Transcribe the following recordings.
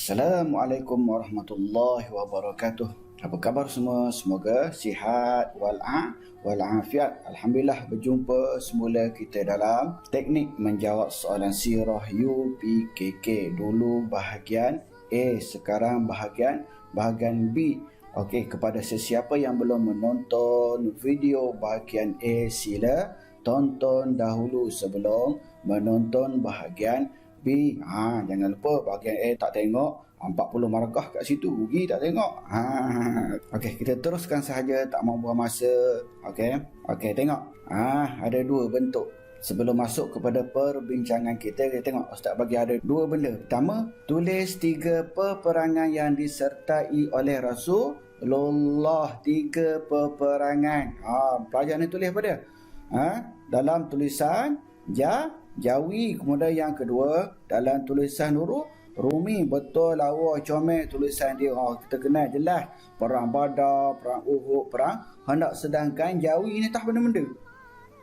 Assalamualaikum warahmatullahi wabarakatuh. Apa khabar semua? Semoga sihat walafiat. Alhamdulillah, berjumpa semula kita dalam teknik menjawab soalan sirah UPKK. Dulu bahagian A, sekarang bahagian B. Okey, kepada sesiapa yang belum menonton video bahagian A, sila tonton dahulu sebelum menonton bahagian B. Jangan lupa bahagian A tak tengok, 40 markah kat situ, rugi tak tengok. Okey, kita teruskan sahaja, tak mau buang masa. Okey, tengok. Ada dua bentuk. Sebelum masuk kepada perbincangan kita tengok Ustaz bagi ada dua benda. Pertama, tulis 3 peperangan yang disertai oleh Rasulullah. 3 peperangan. Pelajar ni tulis apa dia? Dalam tulisan Jawi. Kemudian yang kedua, dalam tulisan Rumi. Betul, lawa, comel tulisan dia. Kita kenal jelas. Perang Badar, perang Uhud, perang Khandaq. Sedangkan Jawi ni tak benda-benda.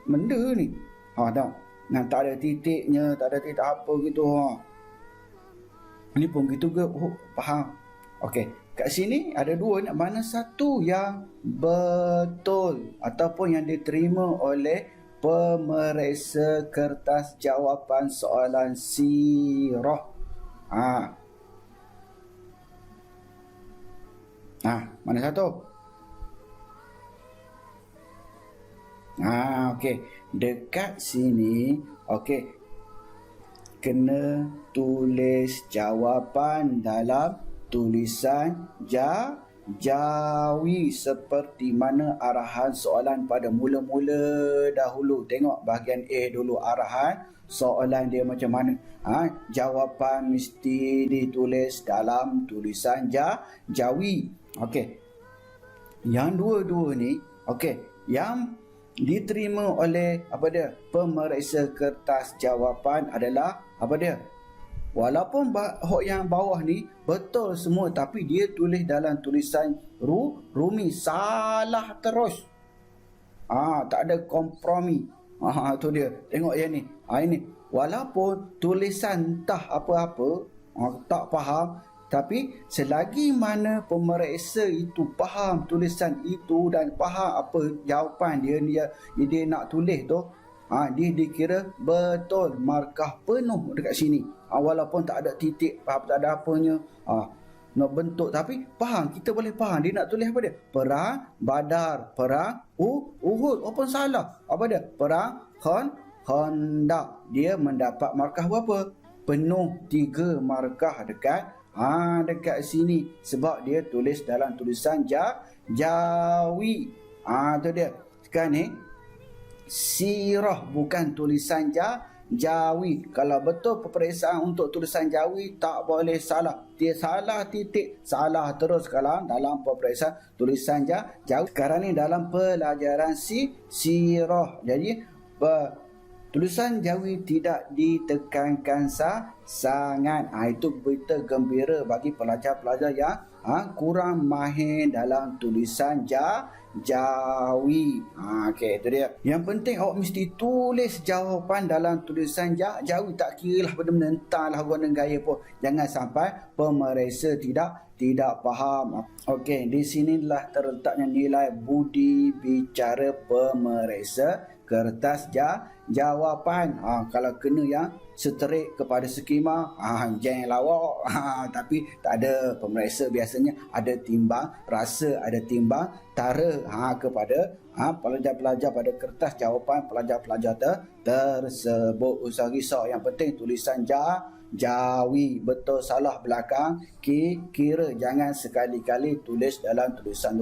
Benda ni. Tengok. Nah, tak ada titiknya, tak ada titik apa gitu. Ni pun gitu ke? Faham. Okey. Kat sini ada dua. Mana satu yang betul ataupun yang diterima oleh pemeriksa kertas jawapan soalan sirah. Mana satu? Okey. Dekat sini, okey. Kena tulis jawapan dalam tulisan Jawi seperti mana arahan soalan pada mula-mula dahulu. Tengok bahagian A dulu, arahan soalan dia macam mana. Jawapan mesti ditulis dalam tulisan Jawi. Okey. Yang dua-dua ni, okey, yang diterima oleh pemeriksa kertas jawapan adalah walaupun yang bawah ni betul semua, tapi dia tulis dalam tulisan Rumi, salah terus. Tak ada kompromi. Tu dia. Tengok yang ni. Ini walaupun tulisan entah apa-apa, tak faham, tapi selagi mana pemeriksa itu faham tulisan itu dan faham apa jawapan dia nak tulis tu, dia dikira betul, markah penuh dekat sini. Walaupun tak ada titik, tak ada apanya, nak bentuk, tapi faham, kita boleh faham dia nak tulis apa dia. Perang Badar, perang Uhud, pun salah. Perang Khandaq. Dia mendapat markah berapa? Penuh 3 markah dekat sini, sebab dia tulis dalam tulisan Jawi. Tu dia. Sekarang ni sirah, bukan tulisan Jawi. Kalau betul peperiksaan untuk tulisan Jawi, tak boleh salah. Dia salah titik, salah terus kalau dalam peperiksaan tulisan Jawi. Sekarang ni dalam pelajaran sirah. Jadi tulisan Jawi tidak ditekankan sangat. Itu berita gembira bagi pelajar-pelajar yang kurang mahir dalam tulisan Jawi. Okey, itu dia. Yang penting awak mesti tulis jawapan dalam tulisan Jawi. Tak kira lah benda-benda, entahlah guna gaya pun. Jangan sampai pemeriksa tidak faham. Okey, di sinilah terletaknya nilai budi bicara pemeriksa kertas jawapan. Kalau kena yang straight kepada skema, jangan lawak. Tapi tak ada, pemeriksa biasanya ada timbang rasa, ada timbang tara kepada pelajar-pelajar pada kertas jawapan pelajar-pelajar tersebut. Usah risau, yang penting tulisan Jawi, betul salah belakang kira. Jangan sekali-kali tulis dalam tulisan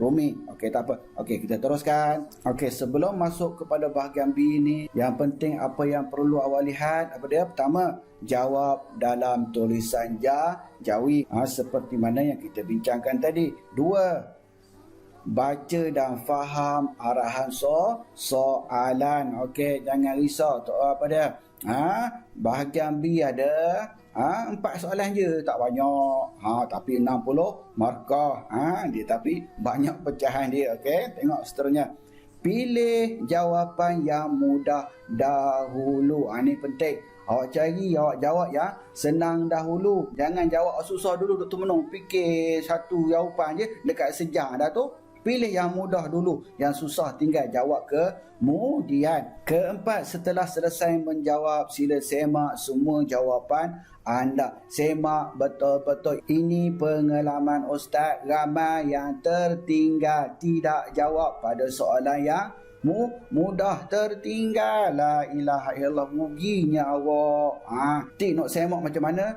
Rumi. Okey, tak apa. Okey, kita teruskan. Okey, sebelum masuk kepada bahagian B ni, yang penting apa yang perlu awak lihat, pertama, jawab dalam tulisan Jawi, seperti mana yang kita bincangkan tadi. 2, baca dan faham arahan soalan. Okey, jangan risau. Bahagian B ada 4 soalan je, tak banyak. Tapi 60 markah. Tapi banyak pecahan dia. Okey, tengok seterusnya. Pilih jawapan yang mudah dahulu. Ini penting. Awak cari, awak jawab yang senang dahulu. Jangan jawab susah dulu, Dr. Menung. Fikir satu jawapan je dekat sejam dah tu. Pilih yang mudah dulu. Yang susah tinggal jawab kemudian. Keempat, setelah selesai menjawab, sila semak semua jawapan anda. Semak betul-betul. Ini pengalaman Ustaz. Ramai yang tertinggal, tidak jawab pada soalan yang mudah, tertinggal. La ilaha illallah, ruginya awak. Tik nak semak macam mana?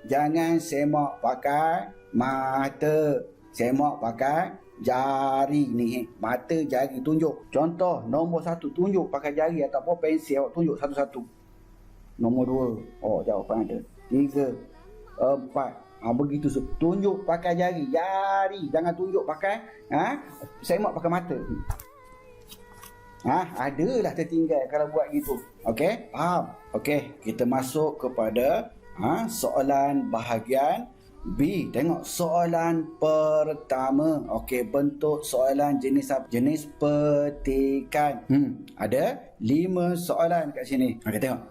Jangan semak pakai mata. Semak pakai jari ni. Mata, jari, tunjuk. Contoh, nombor 1 tunjuk pakai jari ataupun pensel, awak tunjuk satu-satu. Nombor 2, jawapan ada. 3, 4, begitu. Tunjuk pakai jari. Jangan tunjuk pakai semak pakai mata. Adalah tertinggal kalau buat gitu. Okey, faham? Okey, kita masuk kepada soalan bahagian B. Tengok soalan pertama. Okey, bentuk soalan jenis apa? Jenis petikan. Ada 5 soalan kat sini. Okey, tengok.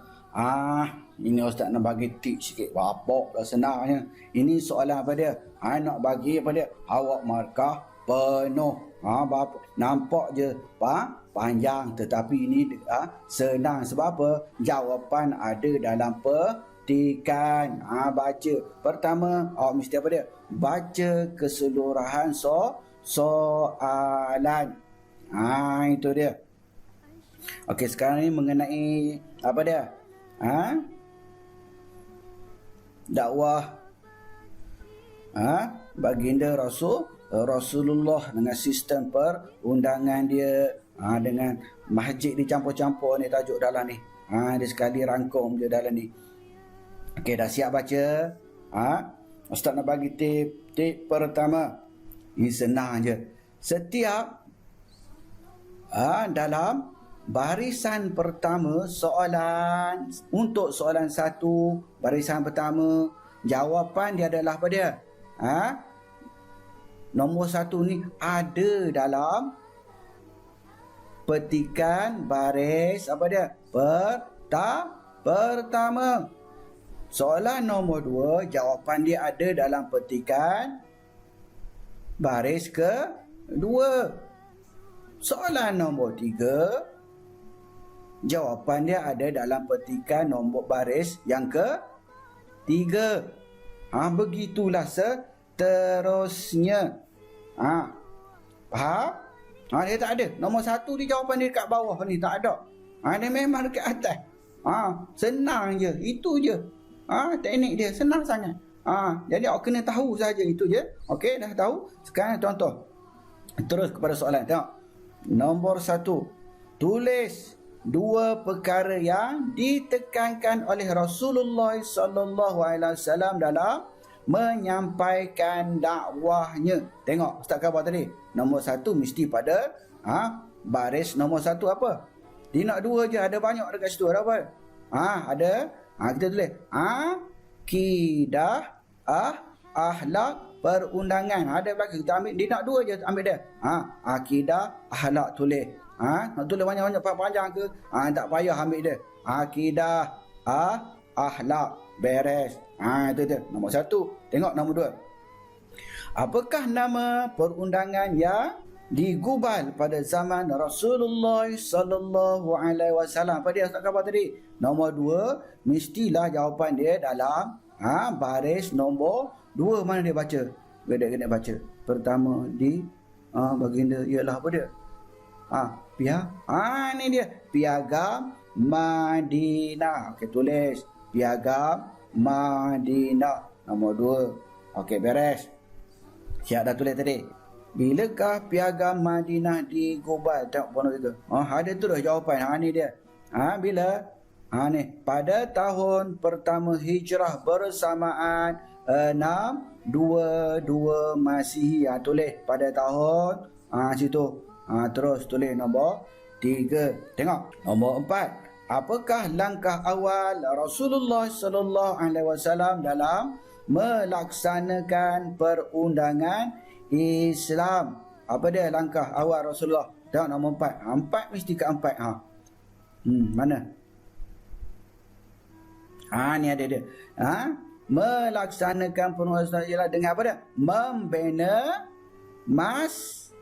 Ini Ustaz nak bagi tip sikit. Bapak dah senangnya. Ini soalan apa dia? Nak bagi apa dia? Awak markah penuh. Nampak je panjang, tetapi ini senang. Sebab apa? Jawapan ada dalam petikan. Baca. Pertama, awak mesti apa dia? Baca keseluruhan soalan. Itu dia. Okey, sekarang ni mengenai apa dia? Dakwah baginda Rasulullah dengan sistem perundangan dia, dengan masjid dicampur-campur ni tajuk dalam ni. Dia sekali rangkum je dalam ni. Okey, dah siap baca? Ustaz nak bagi tip pertama. Ini senang je. Setiap dalam barisan pertama soalan, untuk soalan 1, barisan pertama, jawapan dia adalah apa dia? Nombor 1 ni ada dalam petikan baris apa dia? Pertama. Soalan nombor 2, jawapan dia ada dalam petikan baris kedua. Soalan nombor 3, jawapan dia ada dalam petikan nombor baris yang ketiga. Begitulah seterusnya. Faham? Dia tak ada. Nombor 1 dia jawapan dia dekat bawah ni, tak ada. Dia memang dekat atas. Senang je. Itu je. Teknik dia senang sangat. Jadi awak kena tahu saja itu je. Okey, dah tahu. Sekarang contoh. Terus kepada soalan. Tengok. Nombor 1. Tulis 2 perkara yang ditekankan oleh Rasulullah sallallahu alaihi wasallam dalam menyampaikan dakwahnya. Tengok Ustaz khabar tadi. Nombor 1 mesti pada baris nombor 1 apa? Dia nak 2 je, ada banyak dekat situ. Ada apa? Ada. Kita tulis akidah, akhlak, perundangan. Ada belakang kita ambil. Dia nak 2 je, ambil dia. Akidah, akhlak, tulis. Nak tulis banyak-banyak panjang ke? Tak payah ambil dia. Akidah, akhlak, beres. Itu dia. Nombor 1. Tengok nombor 2. Apakah nama perundangan yang digubal pada zaman Rasulullah sallallahu alaihi wasallam? Apa dia Ustaz khabar tadi? Nombor 2, mestilah jawapan dia dalam baris nombor 2. Mana dia baca? Gede-gede baca. Pertama di baginda ialah apa dia? Ni dia. Piagam Madinah. Okey, tulis. Piagam Madinah. Nombor 2. Okey, beres. Siap dah tulis tadi. Bilakah piagam Madinah digubal? Tengok pono itu. Ada terus jawapan. Ni dia. Bila? Ni. Pada tahun pertama hijrah bersamaan 622 Masihi. Tulis pada tahun situ. Terus tulis nombor 3. Tengok. Nombor 4. Apakah langkah awal Rasulullah sallallahu alaihi wasallam dalam melaksanakan perundangan Islam? Apa dia langkah awal Rasulullah? Tengok nombor 4. 4 mesti ke 4. Mana? Ni ada dia. Melaksanakan penugasan ialah dengan apa dia? Membina masjid.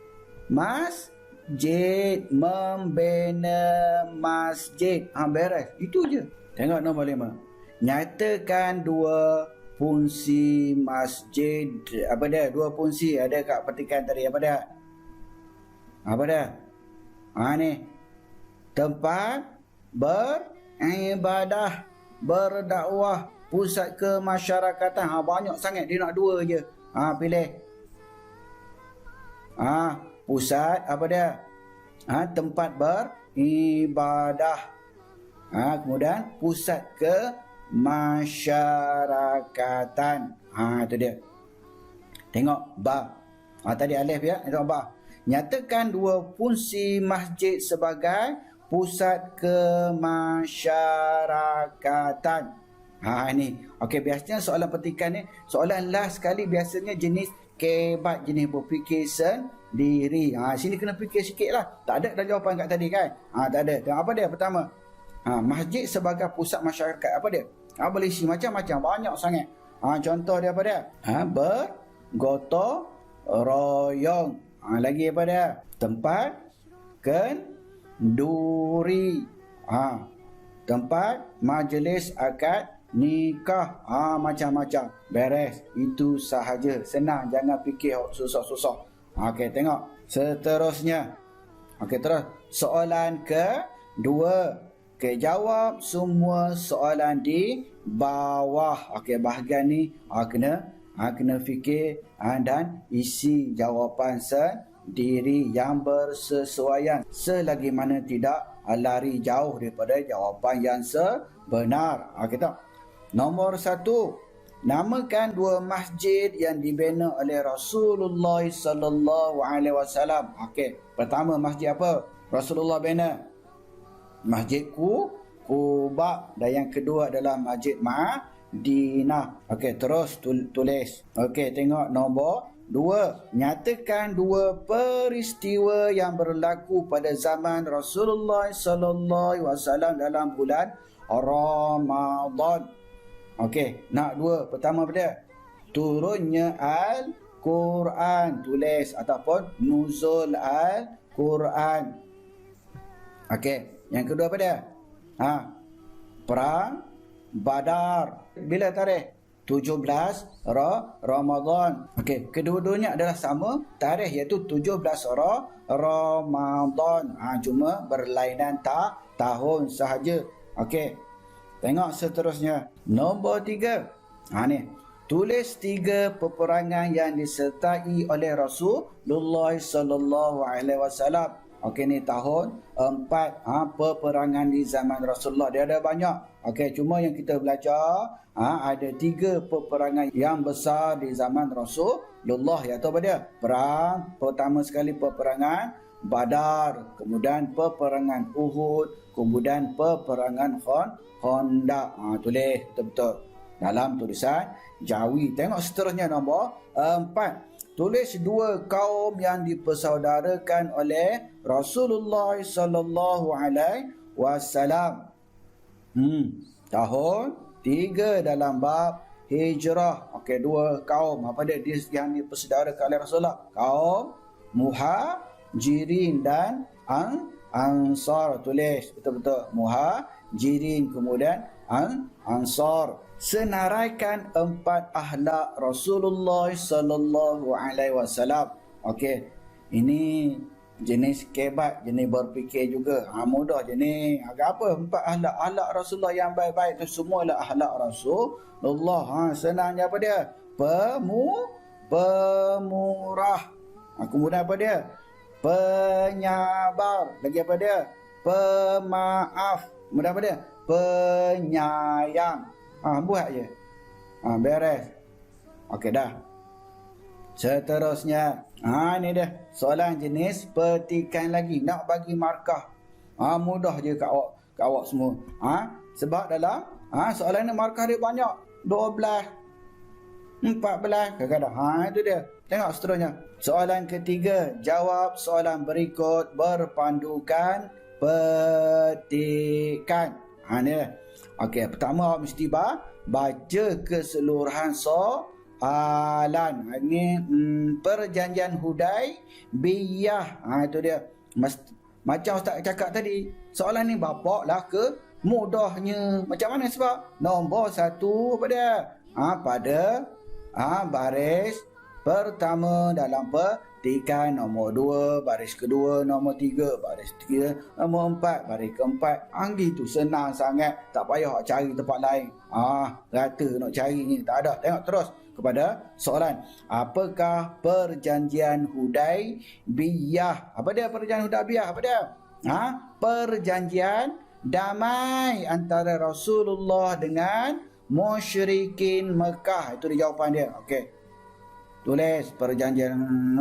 Membina masjid. Beres. Itu je. Tengok nombor 5. Nyatakan dua fungsi masjid. Apa dia? Dua fungsi ada kat petikan tadi. Apa dia? Ni. Tempat beribadah, berdakwah, pusat kemasyarakatan. Banyak sangat dia nak dua je. Pilih. Pusat apa dia? Tempat beribadah. Kemudian pusat kemasyarakatan. Itu dia. Tengok ba. Tadi alif ya. Tengok ba. Nyatakan dua fungsi masjid sebagai pusat kemasyarakatan. Ni. Okey, biasanya soalan petikan ni, soalan last sekali biasanya jenis kebat, jenis berfikir sendiri. Sini kena fikir sikit lah. Tak ada dah jawapan kat tadi kan? Tak ada. Tengok apa dia pertama? Masjid sebagai pusat masyarakat. Apa dia? Boleh isi macam-macam. Banyak sangat. Contoh dia apa dia? Bergotong royong. Lagi apa dia? Tempat kenduri. Tempat majlis akad nikah. Macam-macam. Beres. Itu sahaja. Senang. Jangan fikir susah-susah. Okey, tengok. Seterusnya. Okey, terus. Soalan kedua. Okey, jawab semua soalan di bawah. Okey, bahagian ni kena fikir dan isi jawapan sendiri yang bersesuaian. Selagi mana tidak lari jauh daripada jawapan yang sebenar. Kita nombor 1. Namakan dua masjid yang dibina oleh Rasulullah sallallahu alaihi wasallam. Okey, pertama masjid apa? Rasulullah bina Masjid Quba, dan yang kedua adalah Masjid Madinah. Okey, terus tulis. Okey, tengok nombor 2. Nyatakan dua peristiwa yang berlaku pada zaman Rasulullah sallallahu alaihi wasallam dalam bulan Ramadan. Okey, nak dua. Pertama apa dia? Turunnya Al-Quran. Tulis ataupun nuzul Al-Quran. Okey, yang kedua apa dia? Perang Badar. Bila tarikh? 17 Ramadan. Okey, kedua-duanya adalah sama tarikh, iaitu 17 Ramadan. Cuma berlainan tahun sahaja. Okey. Tengok seterusnya. Nombor 3. Ni. Tulis 3 peperangan yang disertai oleh Rasulullah sallallahu alaihi wasallam. Okey, ni tahun 4 peperangan di zaman Rasulullah. Dia ada banyak. Okey, cuma yang kita belajar ada 3 peperangan yang besar di zaman Rasulullah, iaitu apa dia? Perang pertama sekali peperangan Badar, kemudian peperangan Uhud, kemudian peperangan Khandaq. Tulis betul-betul dalam tulisan Jawi. Tengok seterusnya nombor 4. Tulis 2 kaum yang dipersaudarakan oleh Rasulullah sallallahu alaihi wasallam. Tahun 3 dalam bab hijrah. Okey, 2 kaum. Apa dia yang dipersaudarakan oleh Rasulullah? Kaum Muhajirin dan Ansar. Tulis betul-betul. Muhajirin kemudian Ansar. Senaraikan 4 akhlak Rasulullah sallallahu alaihi wasallam. Okey, ini jenis kebat, jenis berfikir juga. Mudah jenis. Agak apa? 4 akhlak Rasulullah yang baik-baik tu semua adalah akhlak Rasulullah. Senangnya apa dia? Pemurah. Kemudian apa dia? Penyabar. Lagi apa dia? Pemaaf. Kemudian apa dia? Penyayang. Buat je. Beres. Okey dah. Seterusnya. Ni dia. Soalan jenis petikan lagi. Nak bagi markah. Mudah je kat awak semua. Sebab dalam soalan ni markah dia banyak. 12. 14. Kadang-kadang. Itu dia. Tengok seterusnya. Soalan ketiga. Jawab soalan berikut berpandukan petikan. Ni dia. Okey, pertama awak mesti baca keseluruhan soalan. Ini perjanjian Hudaibiyah. Itu dia. Macam Ustaz cakap tadi, soalan ni bapak lah ke mudahnya. Macam mana sebab? Nombor 1 apa dia? Pada baris pertama dalam petikan, nombor 2 baris kedua, nombor 3 baris 3, nombor 4 baris keempat. Gitu senang sangat, tak payah awak cari tempat lain. Rata nak cari ni tak ada. Tengok terus kepada soalan. Apakah perjanjian Hudaibiyah? Apa dia perjanjian Hudaibiyah? Apa dia? Perjanjian damai antara Rasulullah dengan musyrikin Mekah. Itu dia jawapan dia. Okey. Tulis perjanjian,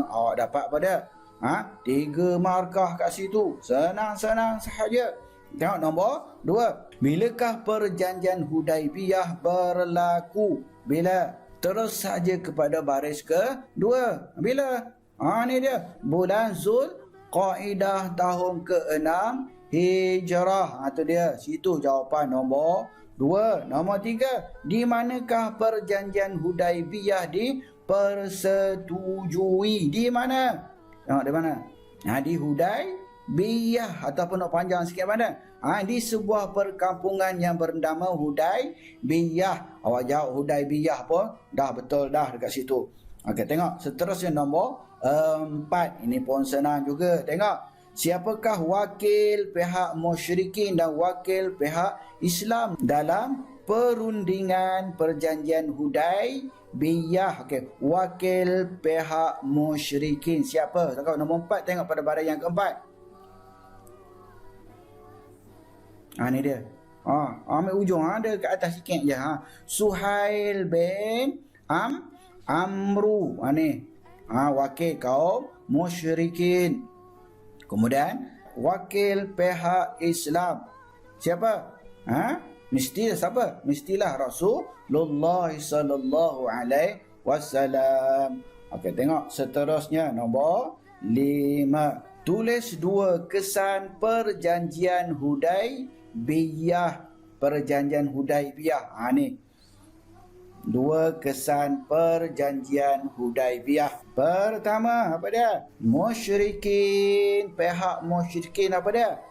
awak dapat apa dia? 3 markah kat situ. Senang-senang sahaja. Tengok nombor 2. Bilakah perjanjian Hudaibiyah berlaku? Bila? Terus saja kepada baris kedua. Bila? Ni dia. Bulan Zulqaidah tahun ke-6 Hijrah. Itu dia. Situ jawapan nombor 2. Nombor 3. Di manakah perjanjian Hudaibiyah dipersetujui? Di mana? Tengok di mana? Di Hudaibiyah, ataupun nak panjang sikit mana? Di sebuah perkampungan yang bernama Hudaibiyah. Awak jawab Hudaibiyah pun dah betul dah dekat situ. Okey, tengok seterusnya nombor 4. Ini pun senang juga. Tengok, siapakah wakil pihak musyrikin dan wakil pihak Islam dalam perundingan perjanjian Hudaibiyah? Okey, wakil pihak musyrikin siapa? Tengok nombor 4, tengok pada baris yang keempat. Ni dia. Ambil ujung, ada kat atas sikit je. Suhail bin Amru. Ni. Wakil kaum musyrikin. Kemudian wakil pihak Islam. Siapa? Mestilah siapa? Mestilah Rasulullah sallallahu alaihi wasallam. Okey, tengok seterusnya nombor 5. Tulis 2 kesan perjanjian Hudaibiyah. Perjanjian Hudaibiyah. Ni. 2 kesan perjanjian Hudaibiyah. Pertama, apa dia? Musyrikin. Pihak musyrikin apa dia?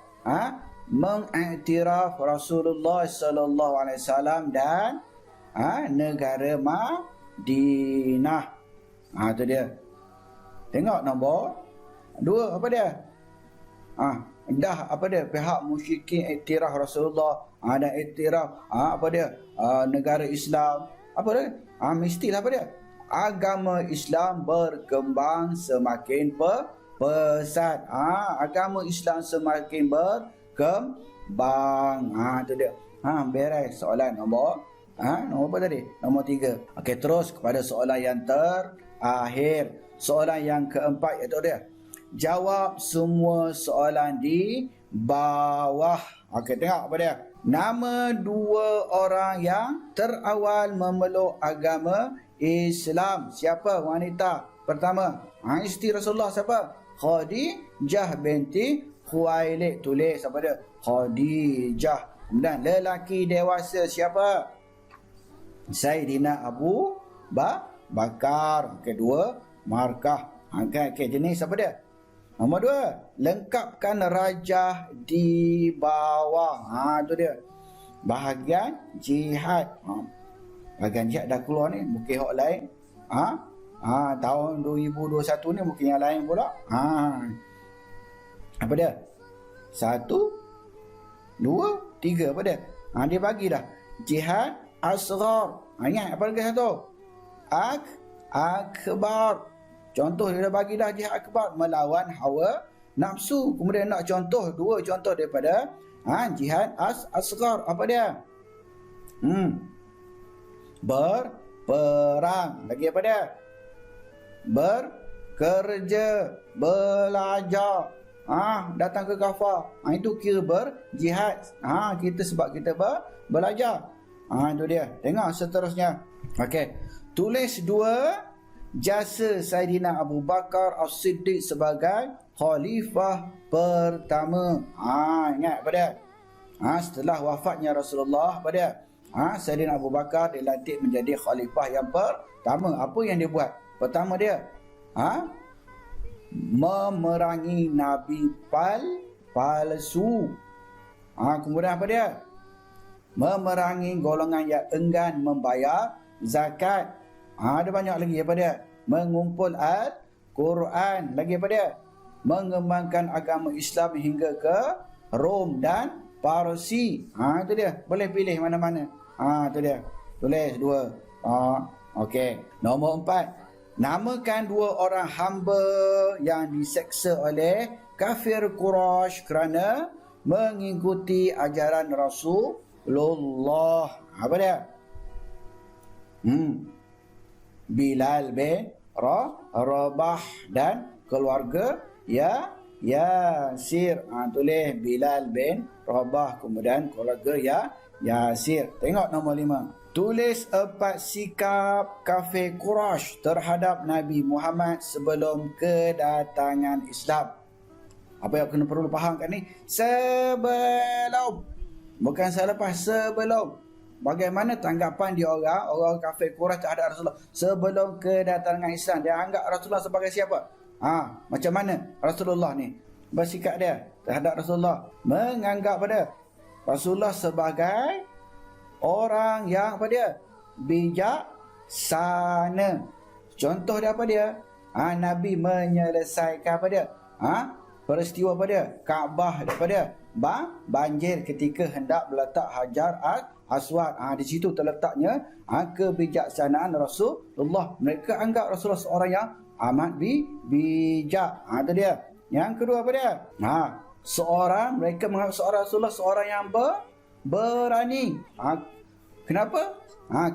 Mengiktiraf Rasulullah sallallahu alaihi wasallam dan negara Madinah. Itu dia. Tengok nombor 2 apa dia? Dah apa dia? Pihak musyrikin iktiraf Rasulullah dan iktiraf apa dia? Negara Islam. Apa dia? Mestilah apa dia? Agama Islam berkembang semakin pesat. Agama Islam semakin berkembang. Itu dia. Beres soalan nombor nombor apa tadi? Nombor 3. Okey, terus kepada soalan yang terakhir. Soalan yang keempat iaitu dia. Jawab semua soalan di bawah. Okey, tengok apa dia. Nama 2 orang yang terawal memeluk agama Islam. Siapa wanita? Pertama, isteri Rasulullah siapa? Khadijah binti Khuwailid. Tulis apa dia? Khadijah. Kemudian lelaki dewasa siapa? Sayyidina Abu Bakar. Okey, 2 markah. Okey, jenis apa dia? Nombor 2, lengkapkan rajah di bawah. Itu dia. Bahagian jihad. Bahagian jihad dah keluar ni, mungkin hak lain. Tahun 2021 ni mungkin yang lain pula. Apa dia? 1, 2, 3 apa dia? Dia bagi dah. Jihad asghar. Ingat apa lagi satu? Akbar. Contoh dia dah bagi dah, jihad akbar, melawan hawa nafsu. Kemudian nak contoh 2 contoh daripada jihad asghar. Apa dia? Berperang. Lagi apa dia? Bekerja, belajar. Datang ke kafah. Itu kira berjihad. Kita sebab kita belajar. Itu dia. Tengok seterusnya. Okey. Tulis 2 jasa Saidina Abu Bakar As-Siddiq sebagai khalifah pertama. Ingat apa dia? Setelah wafatnya Rasulullah pada Sayyidina Abu Bakar dilantik menjadi khalifah yang pertama. Apa yang dia buat? Pertama dia memerangi nabi palsu. Kemudian apa dia? Memerangi golongan yang enggan membayar zakat. Ada banyak lagi apa dia? Mengumpul Al-Quran. Lagi apa dia? Mengembangkan agama Islam hingga ke Rom dan Parsi. Itu dia. Boleh pilih mana-mana. Itu dia. Tulis 2. Okey. Nombor 4. Namakan 2 orang hamba yang diseksa oleh kafir Quraisy kerana mengikuti ajaran Rasulullah. Apa dia? Bilal bin Rabah dan keluarga Yasir. Tulis Bilal bin Rabah, kemudian keluarga Yasir. Tengok nombor 5. Tulis 4 sikap kafir Quraisy terhadap Nabi Muhammad sebelum kedatangan Islam. Apa yang kena perlu fahamkan ni? Sebelum. Bukan selepas, sebelum. Bagaimana tanggapan dia orang kafir Quraisy terhadap Rasulullah sebelum kedatangan Islam? Dia anggap Rasulullah sebagai siapa? Macam mana Rasulullah ni bersikap dia terhadap Rasulullah? Menganggap pada Rasulullah sebagai orang yang apa dia? Bijaksana. Contoh dia apa dia? Nabi menyelesaikan apa dia? Peristiwa apa dia? Kaabah apa dia? Banjir ketika hendak meletak Hajar Aswad. Di situ terletaknya kebijaksanaan Rasulullah. Mereka anggap Rasulullah seorang yang amat bijak. Itu dia. Yang kedua apa dia? Mereka menganggap seorang Rasulullah seorang yang berani. Kenapa?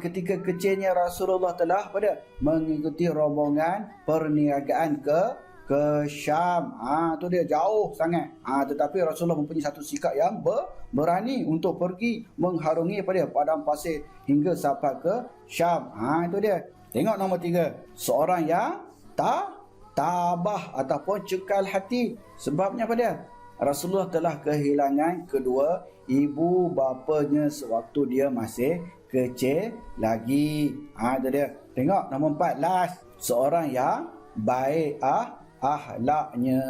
Ketika kecilnya Rasulullah telah mengikuti rombongan perniagaan ke Syam. Tu dia jauh sangat. Tetapi Rasulullah mempunyai satu sikap yang berani untuk pergi mengharungi padang pasir hingga sampai ke Syam. Itu dia. Tengok nombor 3. Seorang yang tabah ataupun cekal hati. Sebabnya apa dia? Rasulullah telah kehilangan kedua ibu bapanya sewaktu dia masih kecil lagi. Itu dia. Tengok nombor 4 last. Seorang yang baik akhlaknya.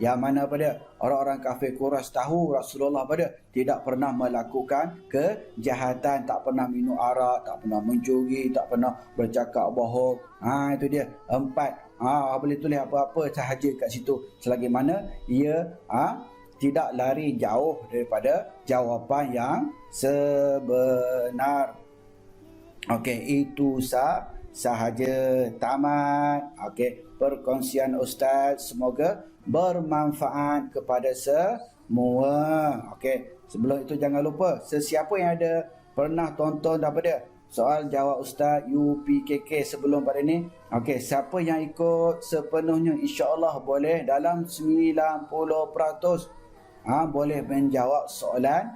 Yang mana apa dia? Orang-orang kafir Quraisy tahu Rasulullah apa dia? Tidak pernah melakukan kejahatan, tak pernah minum arak, tak pernah mencuri, tak pernah bercakap bohong. Itu dia. 4. Boleh tulis apa-apa sahaja kat situ selagi mana ia tidak lari jauh daripada jawapan yang sebenar. Okey, itu sahaja. Tamat. Okey, perkongsian Ustaz semoga bermanfaat kepada semua. Okey, sebelum itu jangan lupa sesiapa yang ada pernah tonton daripada soal jawab Ustaz UPKK sebelum pada ni. Okey, siapa yang ikut sepenuhnya insya-Allah boleh dalam 90% boleh menjawab soalan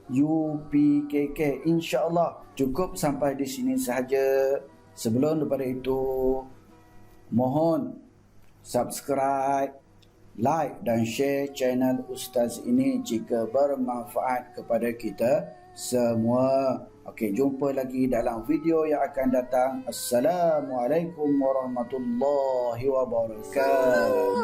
UPKK insya-Allah. Cukup sampai di sini sahaja. Sebelum daripada itu mohon subscribe, like dan share channel Ustaz ini jika bermanfaat kepada kita semua. Okey, jumpa lagi dalam video yang akan datang. Assalamualaikum warahmatullahi wabarakatuh.